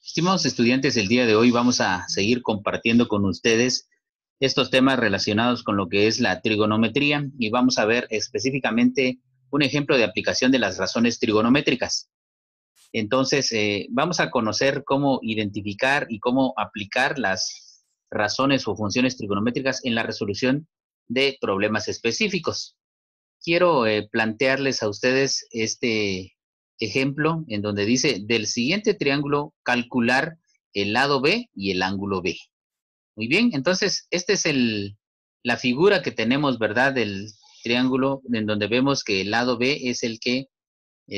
Estimados estudiantes, el día de hoy vamos a seguir compartiendo con ustedes estos temas relacionados con lo que es la trigonometría y vamos a ver específicamente un ejemplo de aplicación de las razones trigonométricas. Entonces, vamos a conocer cómo identificar y cómo aplicar las razones o funciones trigonométricas en la resolución de problemas específicos. Quiero plantearles a ustedes este ejemplo en donde dice, del siguiente triángulo, calcular el lado B y el ángulo B. Muy bien, entonces, esta es la figura que tenemos, ¿verdad? Del triángulo en donde vemos que el lado B es el que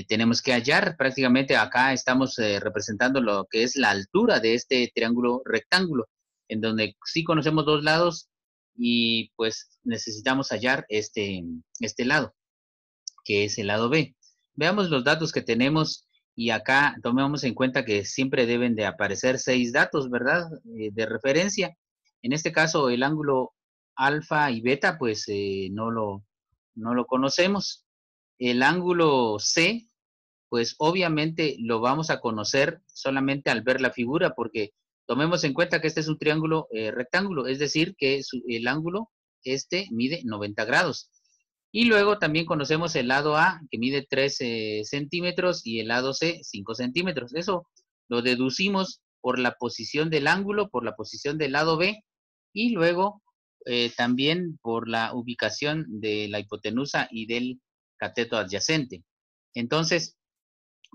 tenemos que hallar. Prácticamente acá estamos representando lo que es la altura de este triángulo rectángulo, en donde sí conocemos dos lados y pues necesitamos hallar este lado, que es el lado B. Veamos los datos que tenemos y acá tomemos en cuenta que siempre deben de aparecer 6 datos, ¿verdad? De referencia. En este caso, el ángulo alfa y beta, pues no lo conocemos. El ángulo C, pues obviamente lo vamos a conocer solamente al ver la figura, porque tomemos en cuenta que este es un triángulo rectángulo, es decir, que el ángulo mide 90 grados. Y luego también conocemos el lado A, que mide 13 centímetros, y el lado C, 5 centímetros. Eso lo deducimos por la posición del ángulo, por la posición del lado B, y luego también por la ubicación de la hipotenusa y del cateto adyacente. Entonces,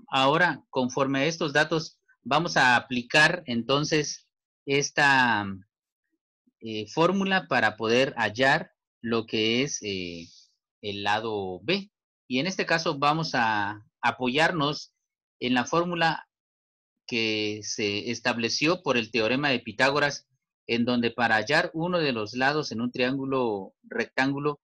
ahora, conforme a estos datos, vamos a aplicar entonces esta fórmula para poder hallar lo que es el lado B. Y en este caso vamos a apoyarnos en la fórmula que se estableció por el teorema de Pitágoras, en donde para hallar uno de los lados en un triángulo rectángulo,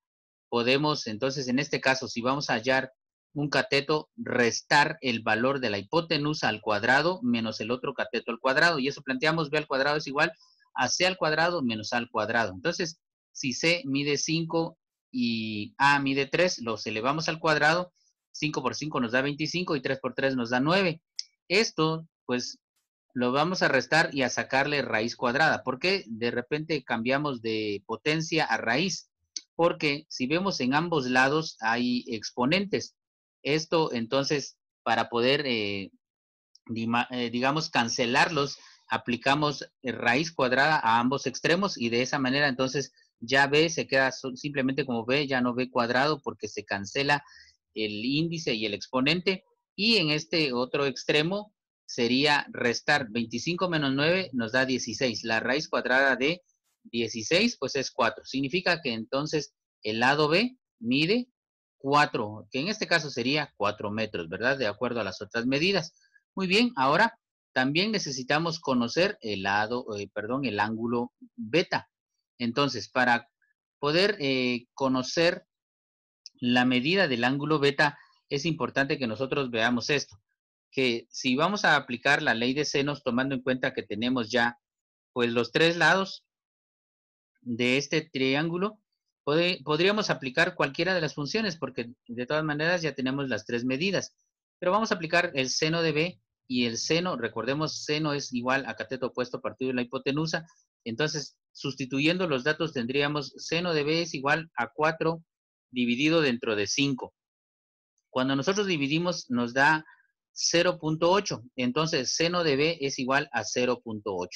podemos entonces en este caso, si vamos a hallar un cateto, restar el valor de la hipotenusa al cuadrado menos el otro cateto al cuadrado. Y eso planteamos, B al cuadrado es igual a C al cuadrado menos A al cuadrado. Entonces, si C mide 5 y A mide 3, los elevamos al cuadrado. 5 por 5 nos da 25 y 3 por 3 nos da 9. Esto, pues, lo vamos a restar y a sacarle raíz cuadrada. ¿Por qué de repente cambiamos de potencia a raíz? Porque si vemos en ambos lados hay exponentes. Esto, entonces, para poder, digamos, cancelarlos, aplicamos raíz cuadrada a ambos extremos y de esa manera, entonces, ya B se queda simplemente como B, ya no B cuadrado porque se cancela el índice y el exponente. Y en este otro extremo sería restar 25 menos 9 nos da 16. La raíz cuadrada de 16 pues es 4. Significa que entonces el lado B mide 4, que en este caso sería 4 metros, ¿verdad? De acuerdo a las otras medidas. Muy bien, ahora también necesitamos conocer el el ángulo beta. Entonces, para poder conocer la medida del ángulo beta, es importante que nosotros veamos esto, que si vamos a aplicar la ley de senos, tomando en cuenta que tenemos ya pues los tres lados de este triángulo, podríamos aplicar cualquiera de las funciones, porque de todas maneras ya tenemos las tres medidas. Pero vamos a aplicar el seno de B y el seno, recordemos, seno es igual a cateto opuesto partido de la hipotenusa. Entonces, sustituyendo los datos, tendríamos seno de B es igual a 4 dividido dentro de 5. Cuando nosotros dividimos, nos da 0.8. Entonces, seno de B es igual a 0.8.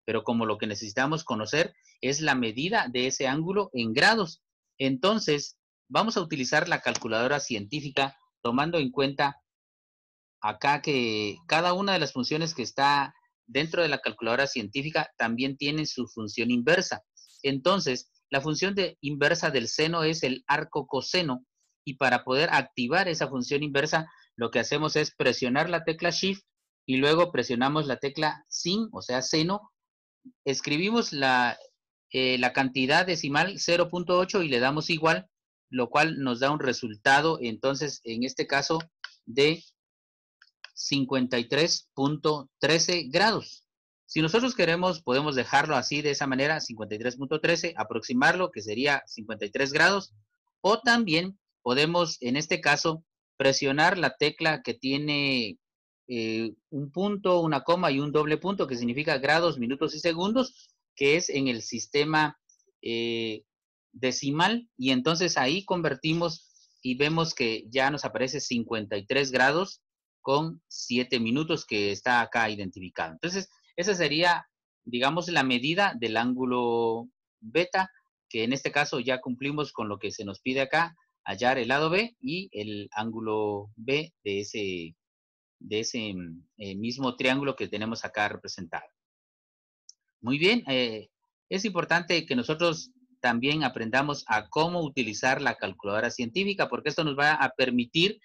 Pero como lo que necesitamos conocer es la medida de ese ángulo en grados, entonces vamos a utilizar la calculadora científica tomando en cuenta acá que cada una de las funciones que está dentro de la calculadora científica también tiene su función inversa. Entonces, la función inversa del seno es el arco coseno, y para poder activar esa función inversa, lo que hacemos es presionar la tecla Shift y luego presionamos la tecla Sin, o sea, seno. Escribimos la cantidad decimal 0.8 y le damos igual, lo cual nos da un resultado, entonces, en este caso, de 53.13 grados. Si nosotros queremos, podemos dejarlo así de esa manera, 53.13, aproximarlo, que sería 53 grados, o también podemos, en este caso, presionar la tecla que tiene un punto, una coma y un doble punto, que significa grados, minutos y segundos, que es en el sistema decimal, y entonces ahí convertimos y vemos que ya nos aparece 53 grados con 7 minutos que está acá identificado. Entonces, esa sería, digamos, la medida del ángulo beta, que en este caso ya cumplimos con lo que se nos pide acá, hallar el lado B y el ángulo B de ese mismo triángulo que tenemos acá representado. Muy bien, es importante que nosotros también aprendamos a cómo utilizar la calculadora científica, porque esto nos va a permitir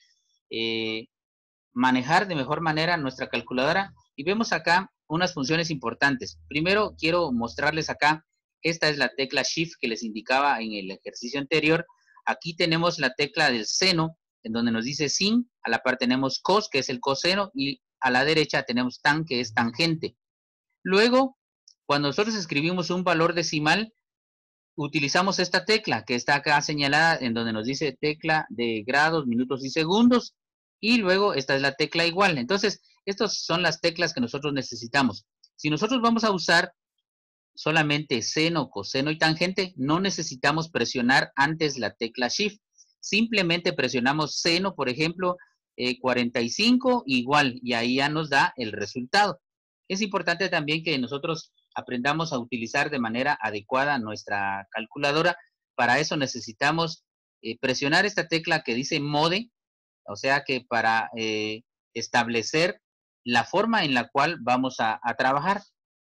manejar de mejor manera nuestra calculadora. Y vemos acá unas funciones importantes. Primero, quiero mostrarles acá, esta es la tecla Shift que les indicaba en el ejercicio anterior. Aquí tenemos la tecla del seno, en donde nos dice sin, a la par tenemos cos, que es el coseno, y a la derecha tenemos tan, que es tangente. Luego, cuando nosotros escribimos un valor decimal, utilizamos esta tecla que está acá señalada en donde nos dice tecla de grados, minutos y segundos, y luego esta es la tecla igual. Entonces, estas son las teclas que nosotros necesitamos. Si nosotros vamos a usar solamente seno, coseno y tangente, no necesitamos presionar antes la tecla Shift. Simplemente presionamos seno, por ejemplo, 45 igual, y ahí ya nos da el resultado. Es importante también que nosotros aprendamos a utilizar de manera adecuada nuestra calculadora. Para eso necesitamos presionar esta tecla que dice mode, o sea que para establecer la forma en la cual vamos a trabajar.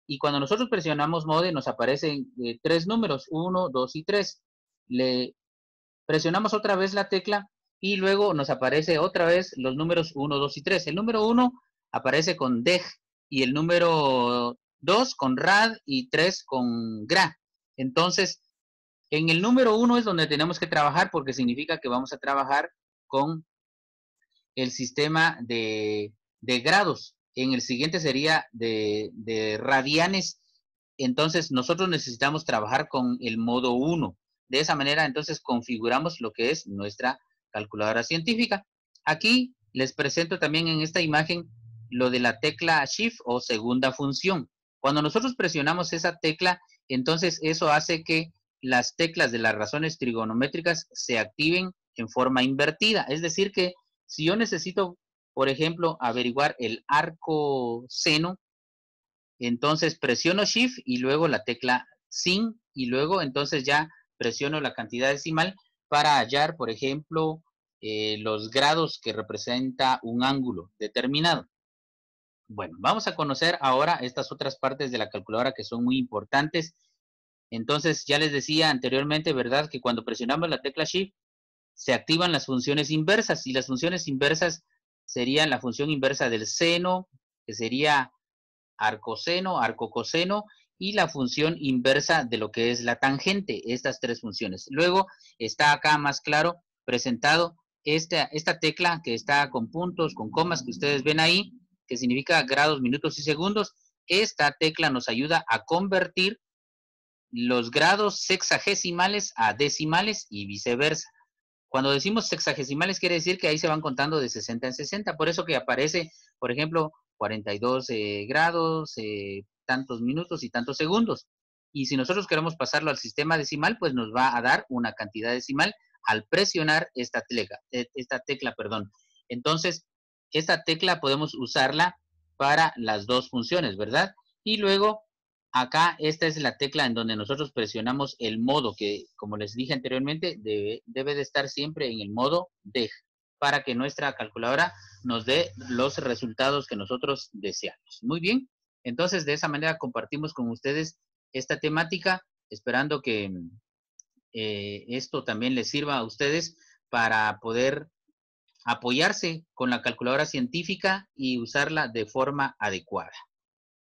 Y cuando nosotros presionamos mode nos aparecen tres números, 1, 2 y 3. Le presionamos otra vez la tecla y luego nos aparece otra vez los números 1, 2 y 3. El número 1 aparece con deg y el número 2 con rad y 3 con gra. Entonces, en el número 1 es donde tenemos que trabajar porque significa que vamos a trabajar con el sistema de grados. En el siguiente sería de radianes. Entonces, nosotros necesitamos trabajar con el modo 1. De esa manera, entonces, configuramos lo que es nuestra calculadora científica. Aquí les presento también en esta imagen lo de la tecla Shift o segunda función. Cuando nosotros presionamos esa tecla, entonces eso hace que las teclas de las razones trigonométricas se activen en forma invertida. Es decir que si yo necesito, por ejemplo, averiguar el arco seno, entonces presiono Shift y luego la tecla sin y luego entonces ya presiono la cantidad decimal para hallar, por ejemplo, los grados que representa un ángulo determinado. Bueno, vamos a conocer ahora estas otras partes de la calculadora que son muy importantes. Entonces, ya les decía anteriormente, ¿verdad? Que cuando presionamos la tecla Shift, se activan las funciones inversas, y las funciones inversas serían la función inversa del seno, que sería arcoseno, arcocoseno, y la función inversa de lo que es la tangente, estas tres funciones. Luego está acá más claro presentado esta tecla que está con puntos, con comas que ustedes ven ahí, que significa grados, minutos y segundos. Esta tecla nos ayuda a convertir los grados sexagesimales a decimales y viceversa. Cuando decimos sexagesimales quiere decir que ahí se van contando de 60 en 60, por eso que aparece, por ejemplo, 42 grados, tantos minutos y tantos segundos. Y si nosotros queremos pasarlo al sistema decimal, pues nos va a dar una cantidad decimal al presionar esta tecla. Entonces, esta tecla podemos usarla para las dos funciones, ¿verdad? Y luego acá esta es la tecla en donde nosotros presionamos el modo que, como les dije anteriormente, debe de estar siempre en el modo DEG para que nuestra calculadora nos dé los resultados que nosotros deseamos. Muy bien, entonces de esa manera compartimos con ustedes esta temática, esperando que esto también les sirva a ustedes para poder apoyarse con la calculadora científica y usarla de forma adecuada.